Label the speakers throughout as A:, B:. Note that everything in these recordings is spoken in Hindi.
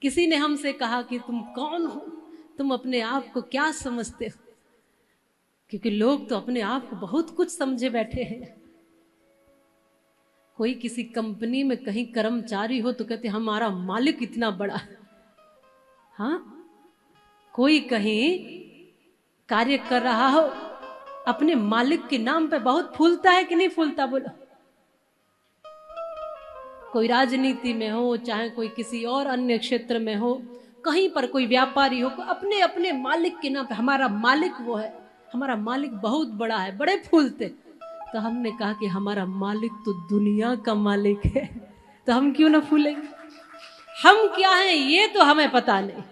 A: किसी ने हमसे कहा कि तुम कौन हो, तुम अपने आप को क्या समझते हो, क्योंकि लोग तो अपने आप को बहुत कुछ समझे बैठे हैं। कोई किसी कंपनी में कहीं कर्मचारी हो तो कहते हमारा मालिक इतना बड़ा। हाँ, कोई कहीं कार्य कर रहा हो, अपने मालिक के नाम पे बहुत फूलता है कि नहीं फूलता, बोलो। कोई राजनीति में हो, चाहे कोई किसी और अन्य क्षेत्र में हो, कहीं पर कोई व्यापारी हो, अपने अपने मालिक के नाम पे हमारा मालिक वो है, हमारा मालिक बहुत बड़ा है, बड़े फूलते। तो हमने कहा कि हमारा मालिक तो दुनिया का मालिक है, तो हम क्यों ना फूलेंगे। हम क्या हैं ये तो हमें पता नहीं,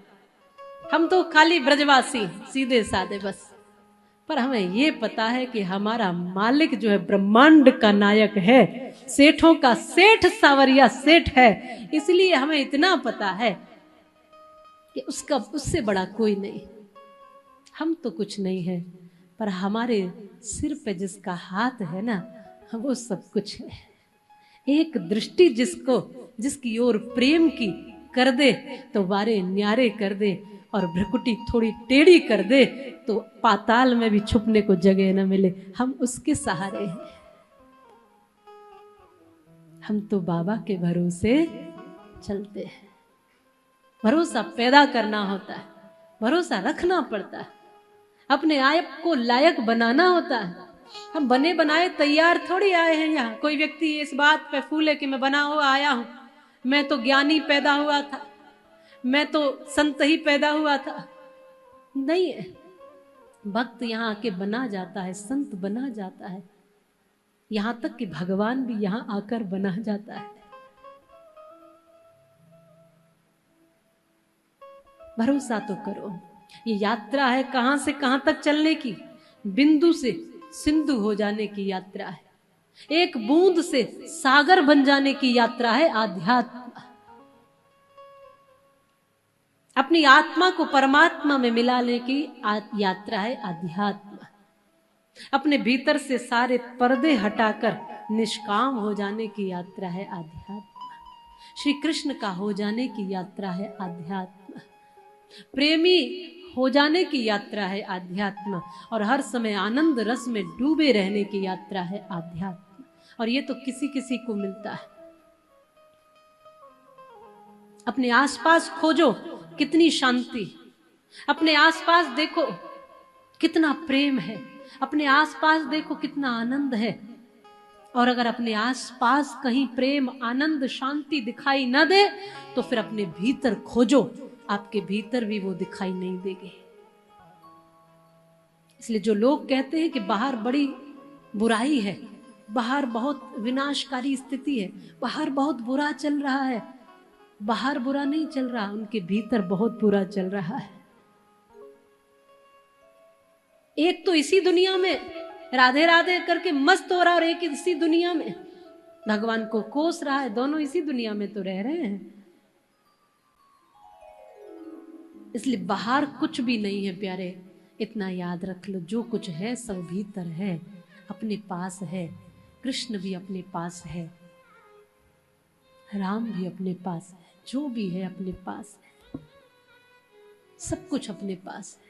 A: हम तो खाली ब्रजवासी सीधे साधे बस। पर हमें ये पता है कि हमारा मालिक जो है ब्रह्मांड का नायक है, सेठों का सेठ सावरिया सेठ है। इसलिए हमें इतना पता है कि उससे बड़ा कोई नहीं। हम तो कुछ नहीं है, पर हमारे सिर पे जिसका हाथ है ना, वो सब कुछ है। एक दृष्टि जिसकी ओर प्रेम की कर दे तो वारे न्यारे कर दे, और भ्रकुटी थोड़ी टेढ़ी कर दे तो पाताल में भी छुपने को जगह न मिले। हम उसके सहारे हैं। हम तो बाबा के भरोसे चलते हैं। भरोसा पैदा करना होता है, भरोसा रखना पड़ता है, अपने आप को लायक बनाना होता है। हम बने बनाए तैयार थोड़ी आए हैं यहाँ। कोई व्यक्ति इस बात पे फूले कि मैं बना हुआ आया हूं, मैं तो ज्ञानी पैदा हुआ था, मैं तो संत ही पैदा हुआ था। नहीं है, भक्त यहाँ आके बना जाता है, संत बना जाता है, यहां तक कि भगवान भी यहां आकर बना जाता है। भरोसा तो करो। ये यात्रा है कहां से कहां तक चलने की, बिंदु से सिंधु हो जाने की यात्रा है, एक बूंद से सागर बन जाने की यात्रा है आध्यात्म। अपनी आत्मा को परमात्मा में मिलाने की यात्रा है आध्यात्म। अपने भीतर से सारे पर्दे हटाकर निष्काम हो जाने की यात्रा है आध्यात्म। श्री कृष्ण का हो जाने की यात्रा है आध्यात्म। प्रेमी हो जाने की यात्रा है आध्यात्म। और हर समय आनंद रस में डूबे रहने की यात्रा है आध्यात्म। और ये तो किसी किसी को मिलता है। अपने आसपास खोजो कितनी शांति, अपने आसपास देखो कितना प्रेम है, अपने आसपास देखो कितना आनंद है। और अगर अपने आसपास कहीं प्रेम आनंद शांति दिखाई न दे तो फिर अपने भीतर खोजो, आपके भीतर भी वो दिखाई नहीं देगी। इसलिए जो लोग कहते हैं कि बाहर बड़ी बुराई है, बाहर बहुत विनाशकारी स्थिति है, बाहर बहुत बुरा चल रहा है, बाहर बुरा नहीं चल रहा, उनके भीतर बहुत बुरा चल रहा है। एक तो इसी दुनिया में राधे राधे करके मस्त हो रहा और एक इसी दुनिया में भगवान को कोस रहा है। दोनों इसी दुनिया में तो रह रहे हैं। इसलिए बाहर कुछ भी नहीं है प्यारे, इतना याद रख लो, जो कुछ है सब भीतर है, अपने पास है। कृष्ण भी अपने पास है, राम भी अपने पास है, जो भी है अपने पास है, सब कुछ अपने पास है।